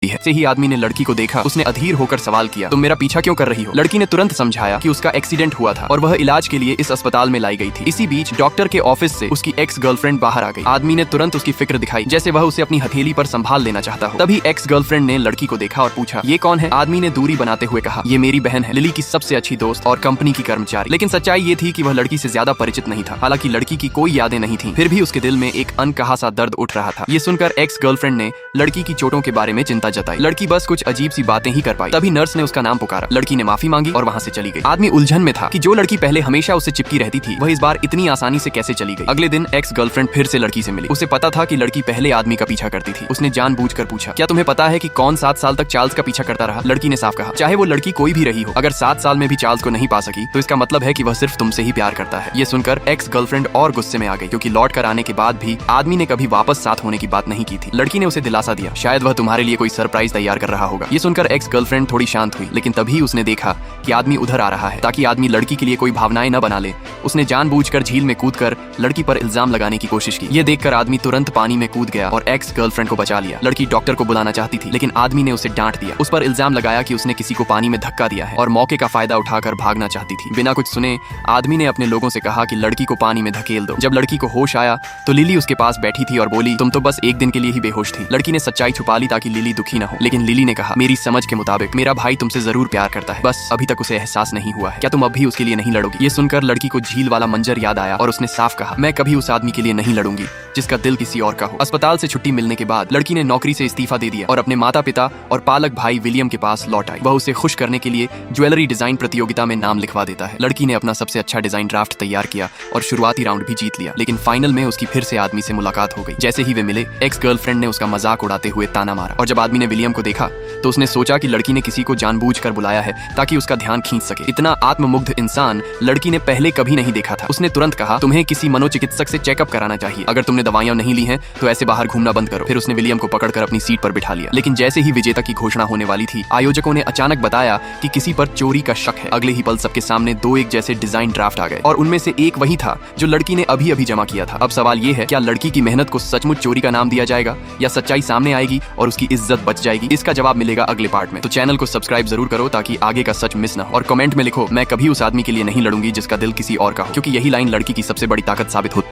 है। से ही आदमी ने लड़की को देखा, उसने अधीर होकर सवाल किया, तुम मेरा पीछा क्यों कर रही हो? लड़की ने तुरंत समझाया कि उसका एक्सीडेंट हुआ था और वह इलाज के लिए इस अस्पताल में लाई गई थी। इसी बीच डॉक्टर के ऑफिस से उसकी एक्स गर्लफ्रेंड बाहर आ गई। आदमी ने तुरंत उसकी फिक्र दिखाई, जैसे वह उसे अपनी हथेली पर संभाल लेना चाहता हो। तभी एक्स गर्लफ्रेंड ने लड़की को देखा और पूछा, ये कौन है? आदमी ने दूरी बनाते हुए कहा, ये मेरी बहन है, लिली की सबसे अच्छी दोस्त और कंपनी की कर्मचारी। लेकिन सच्चाई ये थी कि वह लड़की से ज्यादा परिचित नहीं था। हालांकि लड़की की कोई यादें नहीं थी, फिर भी उसके दिल में एक अनकहा सा दर्द उठ रहा था। ये सुनकर एक्स गर्लफ्रेंड ने लड़की की चोटों के बारे में चिंता जताई। लड़की बस कुछ अजीब सी बातें ही कर पाई। तभी नर्स ने उसका नाम पुकारा। लड़की ने माफी मांगी और वहाँ से चली गई। आदमी उलझन में था कि जो लड़की पहले हमेशा उससे चिपकी रहती थी, वह इस बार इतनी आसानी से कैसे चली गई। अगले दिन एक्स गर्लफ्रेंड फिर से लड़की से मिली। उसे पता था कि लड़की पहले आदमी का पीछा करती थी। उसने जानबूझकर पूछा, क्या तुम्हें पता है कि कौन 7 साल तक चार्ल्स का पीछा करता रहा? लड़की ने साफ कहा, चाहे वो लड़की कोई भी रही हो, अगर 7 साल में भी चार्ल्स को नहीं पा सकी तो इसका मतलब है कि वह सिर्फ तुमसे ही प्यार करता है। ये सुनकर एक्स गर्लफ्रेंड और गुस्से में आ गई, क्योंकि लौट कर आने के बाद भी आदमी ने कभी वापस साथ होने की बात नहीं की थी। लड़की ने उसे दिलासा दिया, शायद वह तुम्हारे लिए कोई सरप्राइज तैयार कर रहा होगा। ये सुनकर एक्स गर्लफ्रेंड थोड़ी शांत हुई, लेकिन तभी उसने देखा कि आदमी उधर आ रहा है। ताकि आदमी लड़की के लिए कोई भावनाएं न बना ले, उसने जानबूझकर झील में कूदकर लड़की पर इल्जाम लगाने की कोशिश की। ये देखकर आदमी तुरंत पानी में कूद गया और एक्स गर्लफ्रेंड को बचा लिया। लड़की डॉक्टर को बुलाना चाहती थी, लेकिन आदमी ने उसे डांट दिया। उस पर इल्जाम लगाया कि उसने किसी को पानी में धक्का दिया है और मौके का फायदा उठाकर भागना चाहती थी। बिना कुछ सुने आदमी ने अपने लोगों से कहा कि लड़की को पानी में धकेल दो। जब लड़की को होश आया तो लिली उसके पास बैठी थी और बोली, तुम तो बस एक दिन के लिए ही बेहोश थी। लड़की ने सच्चाई छुपा ली ताकि लिली दुखी न हो, लेकिन लिली ने कहा, मेरी समझ के मुताबिक मेरा भाई तुमसे जरूर प्यार करता है, बस अभी तक उसे एहसास नहीं हुआ है। क्या तुम अब भी उसके लिए नहीं लड़ोगी? ये सुनकर लड़की को झील वाला मंजर याद आया और उसने साफ कहा, मैं कभी उस आदमी के लिए नहीं लड़ूंगी जिसका दिल किसी और का हो। अस्पताल से छुट्टी मिलने के बाद लड़की ने नौकरी से इस्तीफा दे दिया और अपने माता पिता और पालक भाई विलियम के पास लौट आई। वह उसे खुश करने के लिए ज्वेलरी डिजाइन प्रतियोगिता में नाम लिखवा देता है। लड़की ने अपना सबसे अच्छा डिजाइन ड्राफ्ट तैयार किया और शुरुआती राउंड भी जीत लिया, लेकिन फाइनल में उसकी फिर से आदमी से मुलाकात हो गई। जैसे ही वे मिले, एक्स गर्लफ्रेंड ने उसका मजाक उड़ाते हुए ताना मारा और जब आदमी ने विलियम को देखा तो उसने सोचा कि लड़की ने किसी को जानबूझकर बुलाया है ताकि उसका ध्यान खींच सके। इतना आत्ममुग्ध इंसान लड़की ने पहले कभी नहीं देखा था। उसने तुरंत कहा, तुम्हें किसी मनोचिकित्सक से चेकअप कराना चाहिए। अगर तुमने दवाइयां नहीं ली हैं तो ऐसे बाहर घूमना बंद करो। फिर उसने विलियम को पकड़कर अपनी सीट पर बिठा लिया। लेकिन जैसे ही विजेता की घोषणा होने वाली थी, आयोजकों ने अचानक बताया कि किसी पर चोरी का शक है। अगले ही पल सबके सामने 2 एक जैसे डिजाइन ड्राफ्ट आ गए और उनमें से एक वही था जो लड़की ने अभी अभी जमा किया था। अब सवाल ये है, क्या लड़की की मेहनत को सचमुच चोरी का नाम दिया जाएगा या सच्चाई सामने आएगी और उसकी इज्जत बच जाएगी? इसका जवाब मिलेगा अगले पार्ट में। तो चैनल को सब्सक्राइब जरूर करो ताकि आगे का सच मिस ना हो। और कमेंट में लिखो, मैं कभी उस आदमी के लिए नहीं लड़ूंगी जिसका दिल किसी और का हो, क्योंकि यही लाइन लड़की की सबसे बड़ी ताकत साबित होती है।